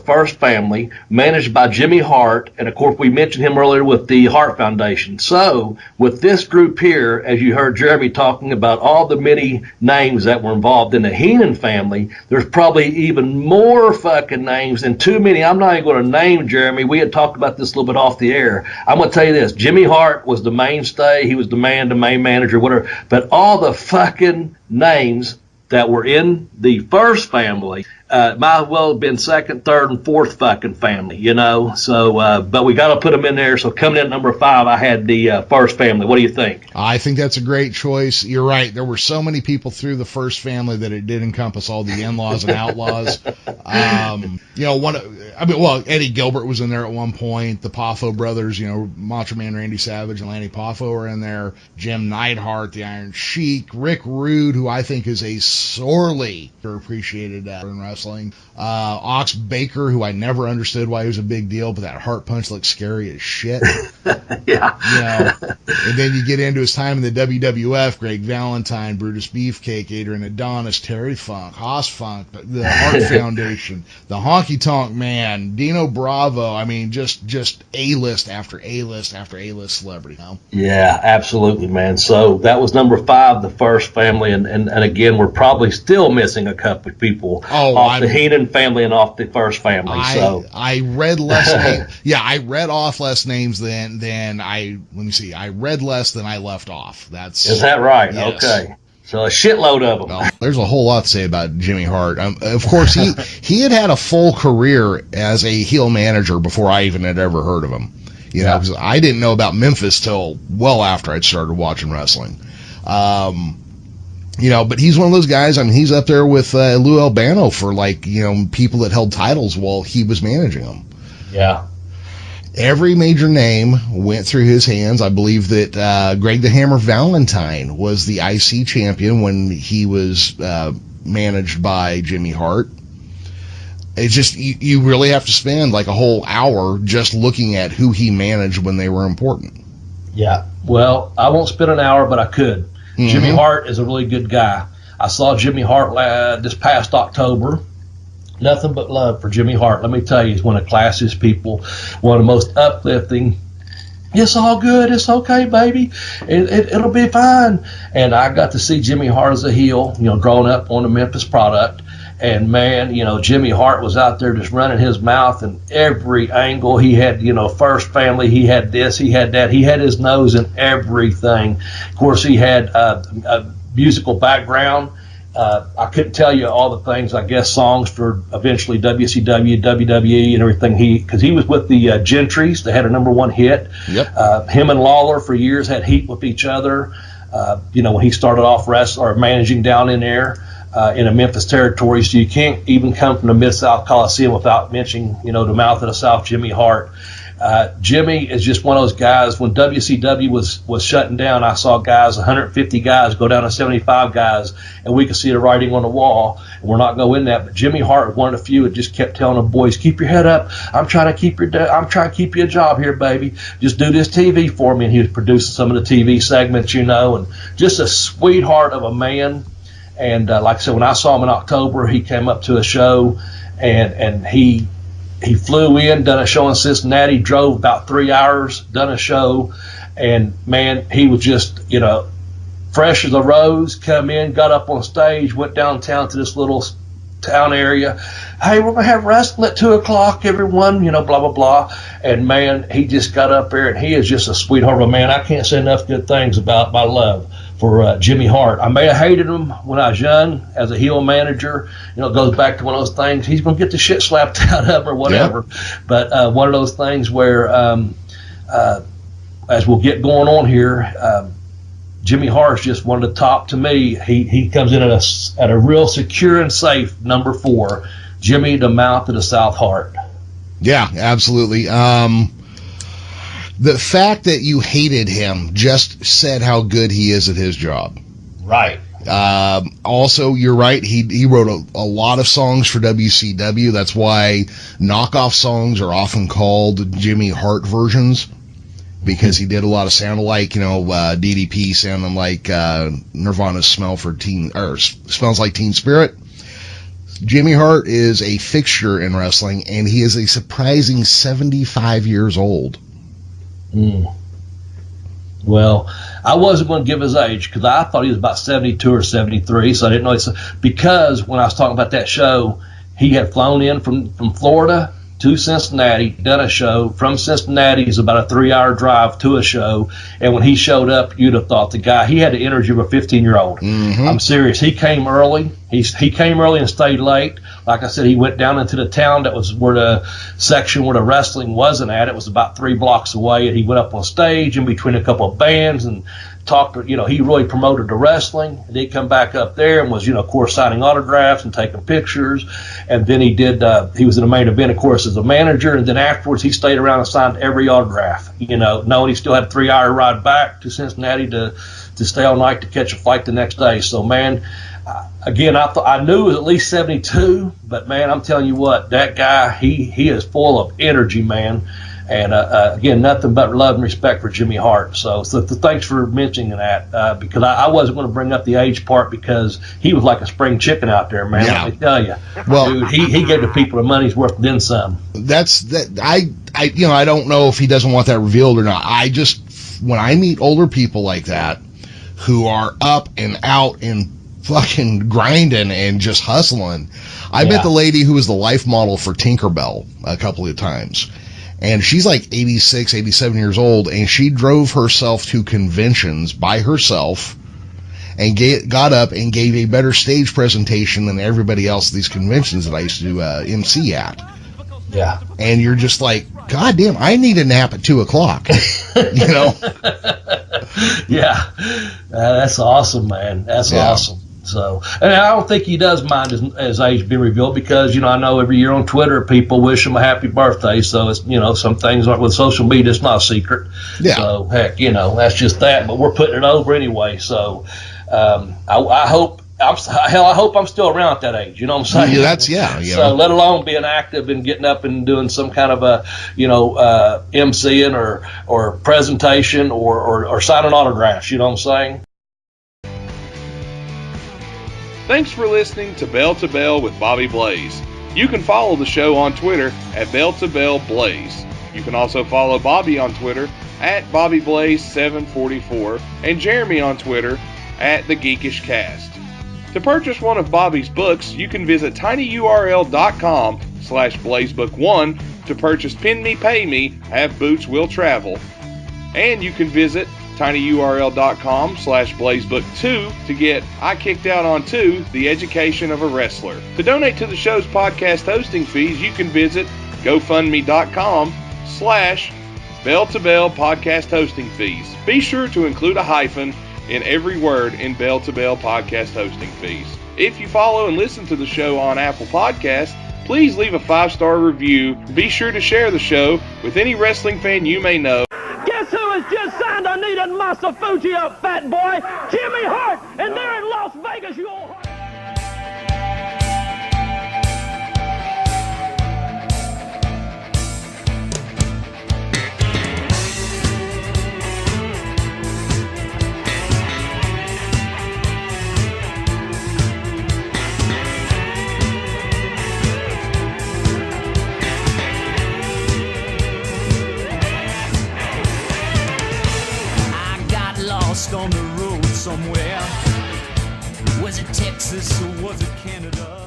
First Family, managed by Jimmy Hart, and of course we mentioned him earlier with the Hart Foundation. So with this group here, as you heard Jeremy talking about all the many names that were involved in the Heenan family, there's probably even more fucking names and too many. I'm not even going to name, Jeremy. We had talked about this a little bit off the air. I'm going to tell you this. Jimmy Hart was the mainstay. He was the main manager, whatever. But all the fucking names that were in the First Family might well have been second, third, and fourth fucking family, you know. So, but we got to put them in there. So coming in at number 5, I had the First Family. What do you think? I think that's a great choice. You're right. There were so many people through the First Family that it did encompass all the in-laws and outlaws. You know, Eddie Gilbert was in there at one point. The Poffo brothers, you know, Macho Man Randy Savage and Lanny Poffo were in there. Jim Neidhart, the Iron Sheik, Rick Rude, who I think is a sorely appreciated in wrestling. Ox Baker, who I never understood why he was a big deal, but that heart punch looks scary as shit. Yeah. You know, and then you get into his time in the WWF, Greg Valentine, Brutus Beefcake, Adrian Adonis, Terry Funk, Haas Funk, the Hart Foundation, the Honky Tonk Man, Dino Bravo. I mean, just A-list after A-list after A-list celebrity. You know? Yeah, absolutely, man. So that was number 5, the First Family, and again, we're probably still missing a couple of people off the Heenan family and off the First Family. I read less names. Yeah, I read off less names than I. Let me see. I read less than I left off. Is that right? Yes. Okay. So a shitload of them. Well, there's a whole lot to say about Jimmy Hart. Of course, he had a full career as a heel manager before I even had ever heard of him. You know, because I didn't know about Memphis till well after I'd started watching wrestling. You know, but he's one of those guys. I mean, he's up there with Lou Albano for, like, you know, people that held titles while he was managing them. Yeah. Every major name went through his hands. I believe that Greg the Hammer Valentine was the IC champion when he was managed by Jimmy Hart. It's just, you really have to spend like a whole hour just looking at who he managed when they were important. Yeah. Well, I won't spend an hour, but I could. Mm-hmm. Jimmy Hart is a really good guy. I saw Jimmy Hart this past October. Nothing but love for Jimmy Hart. Let me tell you, he's one of the classiest people, one of the most uplifting. It's all good. It's okay, baby. It'll be fine. And I got to see Jimmy Hart as a heel, you know, growing up on the Memphis product. And, man, you know, Jimmy Hart was out there just running his mouth in every angle. He had, you know, First Family. He had this. He had that. He had his nose in everything. Of course, he had a musical background. I couldn't tell you all the things, I guess, songs for eventually WCW, WWE, and everything. Because he was with the Gentrys. They had a #1 hit. Yep. Him and Lawler for years had heat with each other. You know, when he started off wrestling or managing down in there. In a Memphis territory, so you can't even come from the Mid-South Coliseum without mentioning, you know, the mouth of the South, Jimmy Hart. Jimmy is just one of those guys. When WCW was shutting down, I saw guys, 150 guys, go down to 75 guys, and we could see the writing on the wall. And we're not going to win that, but Jimmy Hart was one of the few that just kept telling the boys, "Keep your head up. I'm trying to keep you a job here, baby. Just do this TV for me." And he was producing some of the TV segments, you know, and just a sweetheart of a man. And like I said, when I saw him in October, he came up to a show, and he flew in, done a show in Cincinnati, drove about 3 hours, done a show, and, man, he was just, you know, fresh as a rose, come in, got up on stage, went downtown to this little town area. "Hey, we're going to have wrestling at 2 o'clock, everyone," you know, blah, blah, blah. And, man, he just got up there, and he is just a sweetheart of a man. I can't say enough good things about my love for Jimmy Hart. I may have hated him when I was young as a heel manager. You know, it goes back to one of those things. He's going to get the shit slapped out of him or whatever. Yeah. But one of those things where, as we'll get going on here, Jimmy Hart's just one of the top to me. He comes in at a real secure and safe number 4. Jimmy, the mouth of the South Hart. Yeah, absolutely. The fact that you hated him just said how good he is at his job. Right. Also, you're right. He wrote a lot of songs for WCW. That's why knockoff songs are often called Jimmy Hart versions, because he did a lot of sound like, you know, DDP sounding like Nirvana's Smells Like Teen Spirit. Jimmy Hart is a fixture in wrestling, and he is a surprising 75 years old. Well, I wasn't going to give his age because I thought he was about 72 or 73, so I didn't know. Because when I was talking about that show, he had flown in from Florida to Cincinnati, done a show. From Cincinnati is about a 3-hour drive to a show, and when he showed up, you'd have thought he had the energy of a 15-year-old. Mm-hmm. I'm serious. He came early. He came early and stayed late. Like I said, he went down into the town that was where the section where the wrestling wasn't at. It was about 3 blocks away, and he went up on stage in between a couple of bands and talked. He really promoted the wrestling. And he'd come back up there and was, of course, signing autographs and taking pictures. And then he was in the main event, of course, as a manager. And then afterwards, he stayed around and signed every autograph. Knowing he still had a 3-hour ride back to Cincinnati to stay all night to catch a fight the next day. So, man. Again, I knew it was at least 72, but man, I'm telling you what, that guy, he is full of energy, man. And again, nothing but love and respect for Jimmy Hart. So thanks for mentioning that because I wasn't going to bring up the age part because he was like a spring chicken out there, man. Yeah. Let me tell you, well, dude, he gave the people the money's worth, then some. I don't know if he doesn't want that revealed or not. When I meet older people like that who are up and out and fucking grinding and just hustling. I met the lady who was the life model for Tinkerbell a couple of times. And she's like 86, 87 years old, and she drove herself to conventions by herself and got up and gave a better stage presentation than everybody else at these conventions that I used to MC at. Yeah. And you're just like, God damn, I need a nap at 2 o'clock. Yeah. That's awesome, man. That's awesome. So, and I don't think he does mind his age being revealed because, I know every year on Twitter people wish him a happy birthday. So, it's, some things with social media, it's not a secret. Yeah. So, heck, that's just that. But we're putting it over anyway. So, I hope I'm still around at that age. You know what I'm saying? So, let alone being active and getting up and doing some kind of a, MCing or presentation or signing autographs. You know what I'm saying? Thanks for listening to Bell to Bell with Bobby Blaze. You can follow the show on Twitter at Bell to Bell Blaze. You can also follow Bobby on Twitter at BobbyBlaze744 and Jeremy on Twitter at The Geekish Cast. To purchase one of Bobby's books, you can visit tinyurl.com/blazebook1 to purchase Pin Me, Pay Me, Have Boots, Will Travel. And you can visit tinyurl.com/blazebook2 to get I Kicked Out on 2, The Education of a Wrestler. To donate to the show's podcast hosting fees, you can visit gofundme.com/Bell to Bell podcast hosting fees. Be sure to include a hyphen in every word in Bell to Bell podcast hosting fees. If you follow and listen to the show on Apple Podcasts, please leave a 5-star review. Be sure to share the show with any wrestling fan you may know. Guess who has just signed Anita Masafuji up, fat boy? Jimmy Hart! And they're in Las Vegas, you old heart. On the road somewhere. Was it Texas or was it Canada?